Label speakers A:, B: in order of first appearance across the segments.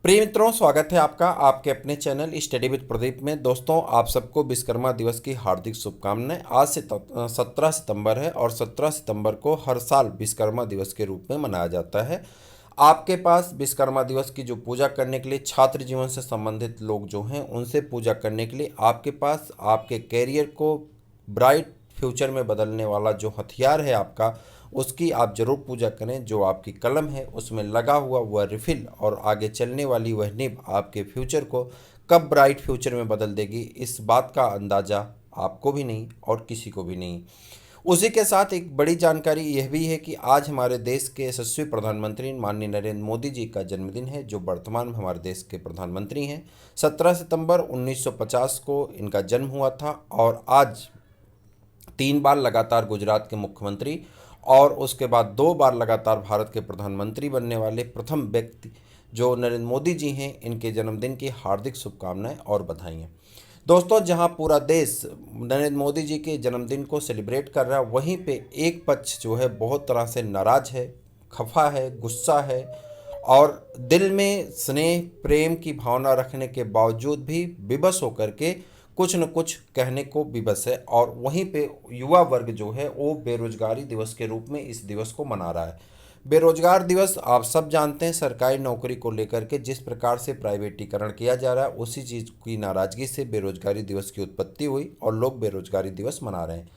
A: प्रिय मित्रों, स्वागत है आपका आपके अपने चैनल स्टडी विद प्रदीप में। दोस्तों, आप सबको विश्वकर्मा दिवस की हार्दिक शुभकामनाएं। आज से 17 सितंबर है और 17 सितंबर को हर साल विश्वकर्मा दिवस के रूप में मनाया जाता है। आपके पास विश्वकर्मा दिवस की जो पूजा करने के लिए छात्र जीवन से संबंधित लोग जो हैं उनसे पूजा करने के लिए आपके पास आपके कैरियर को ब्राइट फ्यूचर में बदलने वाला जो हथियार है आपका, उसकी आप ज़रूर पूजा करें। जो आपकी कलम है उसमें लगा हुआ वह रिफिल और आगे चलने वाली वह निब आपके फ्यूचर को कब ब्राइट फ्यूचर में बदल देगी, इस बात का अंदाज़ा आपको भी नहीं और किसी को भी नहीं। उसी के साथ एक बड़ी जानकारी यह भी है कि आज हमारे देश के यशस्वी प्रधानमंत्री माननीय नरेंद्र मोदी जी का जन्मदिन है, जो वर्तमान में हमारे देश के प्रधानमंत्री हैं। 17 सितंबर 1950 को इनका जन्म हुआ था और आज 3 बार लगातार गुजरात के मुख्यमंत्री और उसके बाद 2 बार लगातार भारत के प्रधानमंत्री बनने वाले प्रथम व्यक्ति जो नरेंद्र मोदी जी हैं, इनके जन्मदिन की हार्दिक शुभकामनाएं और बधाई। दोस्तों, जहां पूरा देश नरेंद्र मोदी जी के जन्मदिन को सेलिब्रेट कर रहा है, वहीं पे एक पक्ष जो है बहुत तरह से नाराज है, खफा है, गुस्सा है और दिल में स्नेह प्रेम की भावना रखने के बावजूद भी विवश होकर के कुछ न कुछ कहने को विवश है। और वहीं पे युवा वर्ग जो है वो बेरोजगारी दिवस के रूप में इस दिवस को मना रहा है। बेरोजगार दिवस आप सब जानते हैं, सरकारी नौकरी को लेकर के जिस प्रकार से प्राइवेटीकरण किया जा रहा है, उसी चीज़ की नाराजगी से बेरोजगारी दिवस की उत्पत्ति हुई और लोग बेरोजगारी दिवस मना रहे हैं।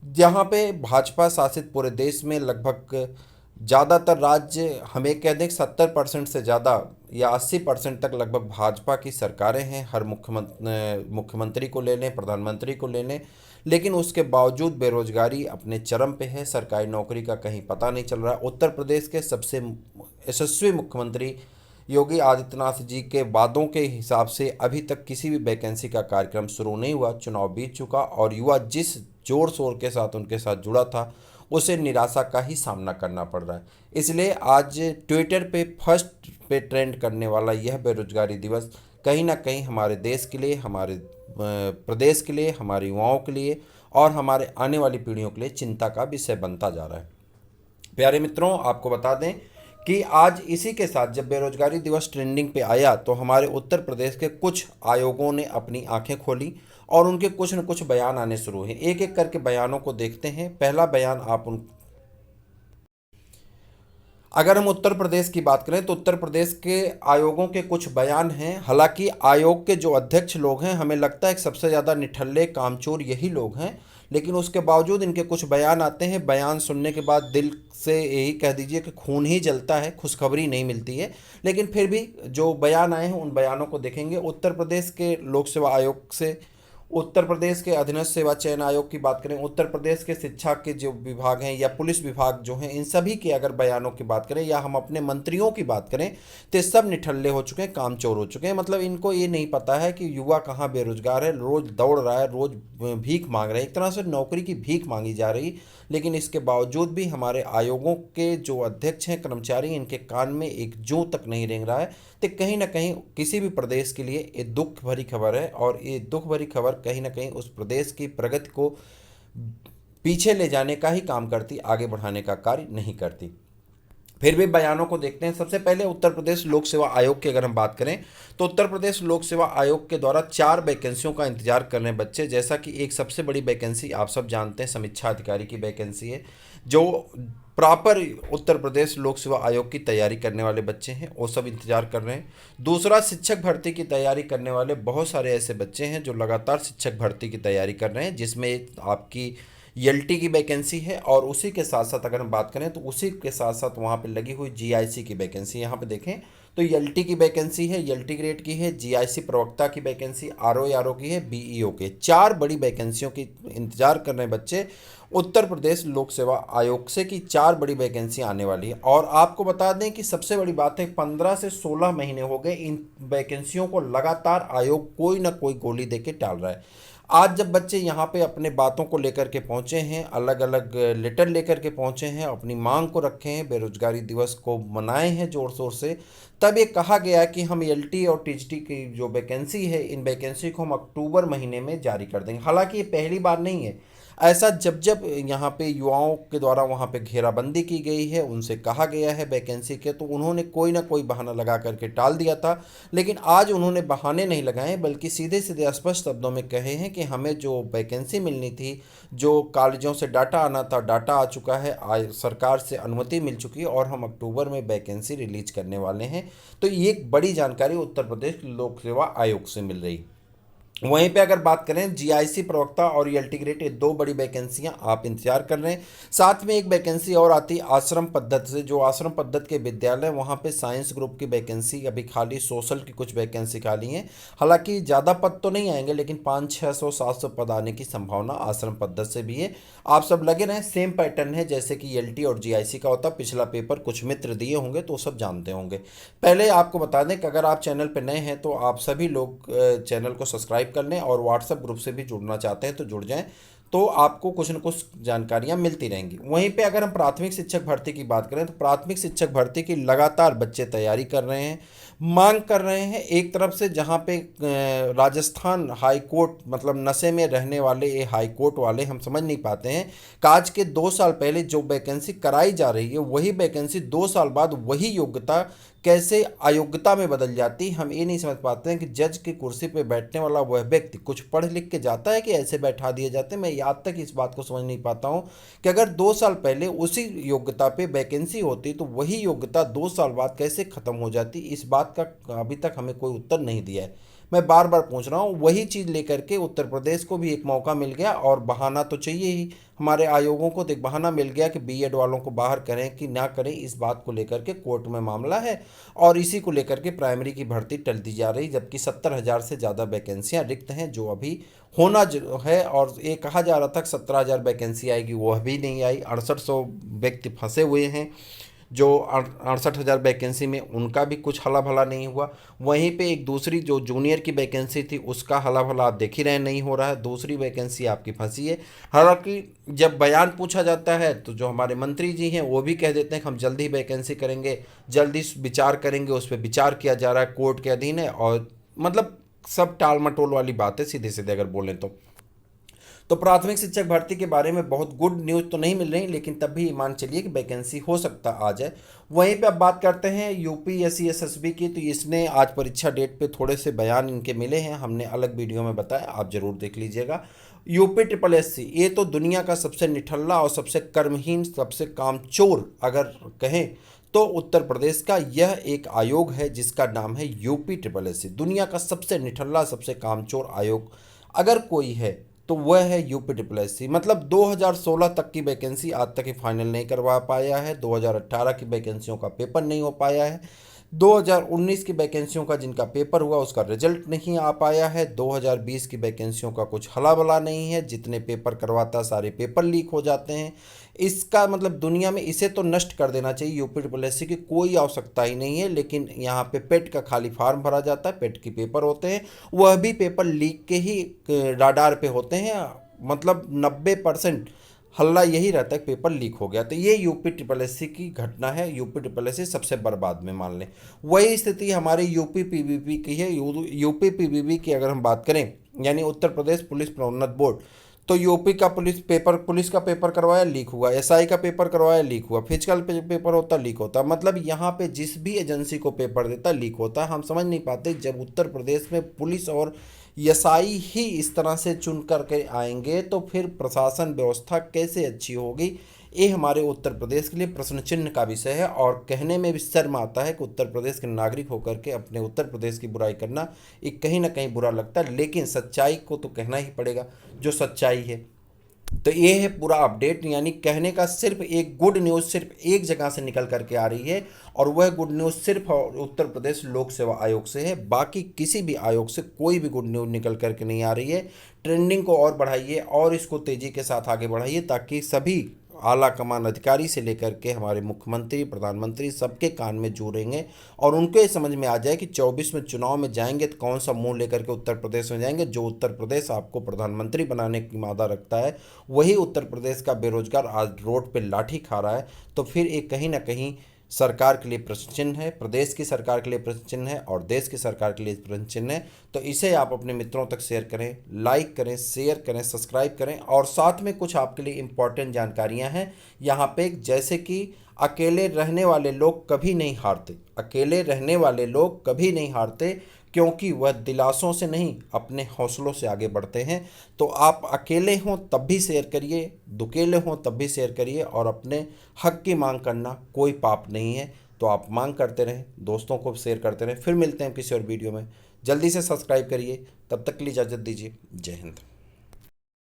A: जहाँ पे भाजपा शासित पूरे देश में लगभग ज़्यादातर राज्य, हमें कह दें 70% से ज़्यादा या 80% तक लगभग भाजपा की सरकारें हैं। हर मुख्यमंत्री को ले लें, प्रधानमंत्री को ले लें, लेकिन उसके बावजूद बेरोजगारी अपने चरम पे है। सरकारी नौकरी का कहीं पता नहीं चल रहा है। उत्तर प्रदेश के सबसे यशस्वी मुख्यमंत्री योगी आदित्यनाथ जी के वादों के हिसाब से अभी तक किसी भी वैकेंसी का कार्यक्रम शुरू नहीं हुआ। चुनाव बीत चुका और युवा जिस जोर शोर के साथ उनके साथ जुड़ा था, उसे निराशा का ही सामना करना पड़ रहा है। इसलिए आज ट्विटर पे फर्स्ट पे ट्रेंड करने वाला यह बेरोजगारी दिवस कहीं ना कहीं हमारे देश के लिए, हमारे प्रदेश के लिए, हमारे युवाओं के लिए और हमारे आने वाली पीढ़ियों के लिए चिंता का विषय बनता जा रहा है। प्यारे मित्रों, आपको बता दें कि आज इसी के साथ जब बेरोजगारी दिवस ट्रेंडिंग पे आया तो हमारे उत्तर प्रदेश के कुछ आयोगों ने अपनी आंखें खोली और उनके कुछ न कुछ बयान आने शुरू हुए। एक एक करके बयानों को देखते हैं। पहला बयान अगर हम उत्तर प्रदेश की बात करें तो उत्तर प्रदेश के आयोगों के कुछ बयान हैं। हालांकि आयोग के जो अध्यक्ष लोग हैं, हमें लगता है कि सबसे ज़्यादा निठल्ले कामचोर यही लोग हैं, लेकिन उसके बावजूद इनके कुछ बयान आते हैं। बयान सुनने के बाद दिल से यही कह दीजिए कि खून ही जलता है, खुशखबरी नहीं मिलती है। लेकिन फिर भी जो बयान आए हैं उन बयानों को देखेंगे। उत्तर प्रदेश के लोक सेवा आयोग से, उत्तर प्रदेश के अधीनस्थ सेवा चयन आयोग की बात करें, उत्तर प्रदेश के शिक्षा के जो विभाग हैं या पुलिस विभाग जो हैं, इन सभी के अगर बयानों की बात करें या हम अपने मंत्रियों की बात करें तो सब निठल्ले हो चुके हैं, कामचोर हो चुके हैं। मतलब इनको ये नहीं पता है कि युवा कहाँ बेरोजगार है, रोज दौड़ रहा है, रोज भीख मांग रहे हैं, एक तरह से नौकरी की भीख मांगी जा रही। लेकिन इसके बावजूद भी हमारे आयोगों के जो अध्यक्ष हैं, कर्मचारी, इनके कान में एक जूं तक नहीं रेंग रहा है। तो कहीं ना कहीं किसी भी प्रदेश के लिए ये दुख भरी खबर है और ये दुख भरी खबर कहीं ना कहीं उस प्रदेश की प्रगति को पीछे ले जाने का ही काम करती, आगे बढ़ाने का कार्य नहीं करती। फिर भी बयानों को देखते हैं। सबसे पहले उत्तर प्रदेश लोक सेवा आयोग की अगर हम बात करें तो उत्तर प्रदेश लोक सेवा आयोग के द्वारा 4 वैकेंसियों का इंतजार कर रहे हैं बच्चे। जैसा कि एक सबसे बड़ी वैकेंसी आप सब जानते हैं समीक्षा अधिकारी की वैकेंसी है, जो प्रॉपर उत्तर प्रदेश लोक सेवा आयोग की तैयारी करने वाले बच्चे हैं, वो सब इंतजार कर रहे हैं। दूसरा, शिक्षक भर्ती की तैयारी करने वाले बहुत सारे ऐसे बच्चे हैं जो लगातार शिक्षक भर्ती की तैयारी कर रहे हैं, जिसमें आपकी एलटी की वैकेंसी है। और उसी के साथ साथ अगर हम बात करें तो उसी के साथ साथ वहाँ पे लगी हुई जीआईसी की वैकेंसी, यहाँ पे देखें तो एलटी की वैकेंसी है, एलटी ग्रेड की है, जीआईसी प्रवक्ता की वैकेंसी, आरओ की है, बीईओ के 4 बड़ी वैकेंसियों की इंतजार कर रहे हैं बच्चे उत्तर प्रदेश लोक सेवा आयोग से कि 4 बड़ी वैकेंसी आने वाली है। और आपको बता दें कि सबसे बड़ी बात है, 15 से 16 महीने हो गए इन वैकेंसियों को लगातार आयोग कोई ना कोई गोली दे के टाल रहा है। आज जब बच्चे यहाँ पे अपने बातों को लेकर के पहुँचे हैं, अलग अलग लेटर लेकर के पहुँचे हैं, अपनी मांग को रखे हैं, बेरोजगारी दिवस को मनाए हैं ज़ोर शोर से, तब ये कहा गया कि हम एलटी और टीजीटी की जो वैकेंसी है, इन वैकेंसी को हम अक्टूबर महीने में जारी कर देंगे। हालांकि ये पहली बार नहीं है। ऐसा जब जब यहाँ पे युवाओं के द्वारा वहाँ पे घेराबंदी की गई है, उनसे कहा गया है वैकेंसी के, तो उन्होंने कोई ना कोई बहाना लगा करके टाल दिया था। लेकिन आज उन्होंने बहाने नहीं लगाए, बल्कि सीधे सीधे स्पष्ट शब्दों में कहे हैं कि हमें जो वैकेंसी मिलनी थी, जो कॉलेजों से डाटा आना था, डाटा आ चुका है, सरकार से अनुमति मिल चुकी है और हम अक्टूबर में वैकेंसी रिलीज करने वाले हैं। तो ये एक बड़ी जानकारी उत्तर प्रदेश लोक सेवा आयोग से मिल रही। वहीं पे अगर बात करें जीआईसी प्रवक्ता और ईएलटी ग्रेड, ये दो बड़ी वैकेंसियां आप इंतजार कर रहे हैं। साथ में एक वैकेंसी और आती है आश्रम पद्धति से, जो आश्रम पद्धति के विद्यालय, वहां पे साइंस ग्रुप की वैकेंसी अभी खाली, सोशल की कुछ वैकेंसी खाली हैं। हालांकि ज़्यादा पद तो नहीं आएंगे, लेकिन 500-600-700 पद आने की संभावना आश्रम पद्धति से भी है। आप सब लगे रहें, सेम पैटर्न है जैसे कि ईएलटी और जीआईसी का होता। पिछला पेपर कुछ मित्र दिए होंगे तो सब जानते होंगे। पहले आपको बता दें कि अगर आप चैनल पर नए हैं तो आप सभी लोग चैनल को सब्सक्राइब कर लें, और व्हाट्सएप ग्रुप से भी जुड़ना चाहते हैं तो जुड़ जाएं, तो आपको कुछ न कुछ जानकारियां मिलती रहेंगी। वहीं पे अगर हम प्राथमिक शिक्षक भर्ती की बात करें तो प्राथमिक शिक्षक भर्ती की लगातार बच्चे तैयारी कर रहे हैं, मांग कर रहे हैं। एक तरफ से जहां पे राजस्थान हाई कोर्ट, मतलब नशे में रहने वाले ये हाई कोर्ट वाले हम समझ नहीं पाते हैं कि आज के 2 साल पहले जो वैकेंसी कराई जा रही है वही वैकेंसी 2 साल बाद वही योग्यता कैसे अयोग्यता में बदल जाती। हम ये नहीं समझ पाते हैं कि जज की कुर्सी पे बैठने वाला वह व्यक्ति कुछ पढ़ लिख के जाता है कि ऐसे बैठा दिए जाते हैं। मैं आज तक इस बात को समझ नहीं पाता हूँ कि अगर 2 साल पहले उसी योग्यता पे वैकेंसी होती तो वही योग्यता 2 साल बाद कैसे ख़त्म हो जाती। इस बात का अभी तक हमें कोई उत्तर नहीं दिया है। मैं बार बार पूछ रहा हूँ, वही चीज़ लेकर के उत्तर प्रदेश को भी एक मौका मिल गया, और बहाना तो चाहिए ही हमारे आयोगों को। तो एक बहाना मिल गया कि बीएड वालों को बाहर करें कि ना करें, इस बात को लेकर के कोर्ट में मामला है, और इसी को लेकर के प्राइमरी की भर्ती टल दी जा रही, जबकि 70,000 से ज़्यादा वैकेंसियाँ रिक्त हैं जो अभी होना है। और ये कहा जा रहा था कि 17,000 वैकेंसी आएगी, वह भी नहीं आई। 6800 व्यक्ति फंसे हुए हैं जो 68,000 वैकेंसी में, उनका भी कुछ हला भला नहीं हुआ। वहीं पे एक दूसरी जो जूनियर की वैकेंसी थी उसका हला भला आप देख ही रहे नहीं हो रहा है, दूसरी वैकेंसी आपकी फंसी है। हालांकि जब बयान पूछा जाता है तो जो हमारे मंत्री जी हैं वो भी कह देते हैं कि हम जल्दी ही वैकेंसी करेंगे, जल्दी विचार करेंगे, उस पर विचार किया जा रहा है, कोर्ट के अधीन है, और मतलब सब टाल मटोल वाली बात है सीधे सीधे अगर बोलें तो प्राथमिक शिक्षक भर्ती के बारे में बहुत गुड न्यूज़ तो नहीं मिल रही, लेकिन तब भी मान चलिए कि वैकेंसी हो सकता आ जाए। वहीं पे अब बात करते हैं यूपीएससी एसएसबी की। तो इसने आज परीक्षा डेट पे थोड़े से बयान इनके मिले हैं, हमने अलग वीडियो में बताया, आप ज़रूर देख लीजिएगा। यूपी ट्रिपल एससी, ये तो दुनिया का सबसे निठल्ला और सबसे कर्महीन, सबसे कामचोर अगर कहें तो उत्तर प्रदेश का यह एक आयोग है जिसका नाम है यूपी ट्रिपल एससी। दुनिया का सबसे निठल्ला, सबसे कामचोर आयोग अगर कोई है तो वह है यूपी ट्रिपल एससी। मतलब 2016 तक की वैकेंसी आज तक ही फाइनल नहीं करवा पाया है, 2018 की वैकेंसियों का पेपर नहीं हो पाया है, 2019 की वैकेंसियों का जिनका पेपर हुआ उसका रिजल्ट नहीं आ पाया है, 2020 की वैकेंसियों का कुछ हला भला नहीं है, जितने पेपर करवाता सारे पेपर लीक हो जाते हैं। इसका मतलब दुनिया में इसे तो नष्ट कर देना चाहिए, यूपी ट्रिपल एससी की कोई आवश्यकता ही नहीं है। लेकिन यहाँ पे पेट का खाली फार्म भरा जाता है, पेट के पेपर होते हैं, वह भी पेपर लीक के ही राडार पे होते हैं। मतलब 90% हल्ला यही रहता है कि पेपर लीक हो गया। तो ये यूपी ट्रिपल एससी की घटना है, यूपी ट्रिपल एससी सबसे बर्बाद में मान लें। वही स्थिति हमारे यूपी पीवीपी की है। यूपी पीवीपी की अगर हम बात करें, यानी उत्तर प्रदेश पुलिस प्रोन्नत बोर्ड, तो यूपी का पुलिस का पेपर करवाया लीक हुआ, एसआई का पेपर करवाया लीक हुआ, फिजिकल पेपर होता लीक होता। मतलब यहाँ पे जिस भी एजेंसी को पेपर देता लीक होता। हम समझ नहीं पाते, जब उत्तर प्रदेश में पुलिस और एसआई ही इस तरह से चुन करके आएंगे तो फिर प्रशासन व्यवस्था कैसे अच्छी होगी। ये हमारे उत्तर प्रदेश के लिए प्रश्न चिन्ह का विषय है, और कहने में भी शर्म आता है कि उत्तर प्रदेश के नागरिक होकर के अपने उत्तर प्रदेश की बुराई करना ये कहीं ना कहीं बुरा लगता है। लेकिन सच्चाई को तो कहना ही पड़ेगा, जो सच्चाई है। तो ये है पूरा अपडेट, यानी कहने का सिर्फ एक गुड न्यूज़ सिर्फ एक जगह से निकल करके आ रही है, और वह गुड न्यूज़ सिर्फ उत्तर प्रदेश लोक सेवा आयोग से है। बाकी किसी भी आयोग से कोई भी गुड न्यूज़ निकल करके नहीं आ रही है। ट्रेंडिंग को और बढ़ाइए और इसको तेज़ी के साथ आगे बढ़ाइए, ताकि सभी आला कमान अधिकारी से लेकर के हमारे मुख्यमंत्री, प्रधानमंत्री सबके कान में जूरेंगे, और उनको ये समझ में आ जाए कि 24 में चुनाव में जाएंगे तो कौन सा मुंह लेकर के उत्तर प्रदेश में जाएंगे। जो उत्तर प्रदेश आपको प्रधानमंत्री बनाने की मादा रखता है, वही उत्तर प्रदेश का बेरोजगार आज रोड पे लाठी खा रहा है। तो फिर एक कहीं ना कहीं सरकार के लिए प्रश्न चिन्ह है, प्रदेश की सरकार के लिए प्रश्न चिन्ह है और देश की सरकार के लिए प्रश्न चिन्ह है। तो इसे आप अपने मित्रों तक शेयर करें, लाइक करें, शेयर करें, सब्सक्राइब करें। और साथ में कुछ आपके लिए इम्पॉर्टेंट जानकारियां हैं यहाँ पे, जैसे कि अकेले रहने वाले लोग कभी नहीं हारते। अकेले रहने वाले लोग कभी नहीं हारते, क्योंकि वह दिलासों से नहीं अपने हौसलों से आगे बढ़ते हैं। तो आप अकेले हों तब भी शेयर करिए, दुकेले हों तब भी शेयर करिए, और अपने हक की मांग करना कोई पाप नहीं है। तो आप मांग करते रहें, दोस्तों को शेयर करते रहें। फिर मिलते हैं किसी और वीडियो में। जल्दी से सब्सक्राइब करिए। तब तक के लिए इजाज़त दीजिए। जय हिंद।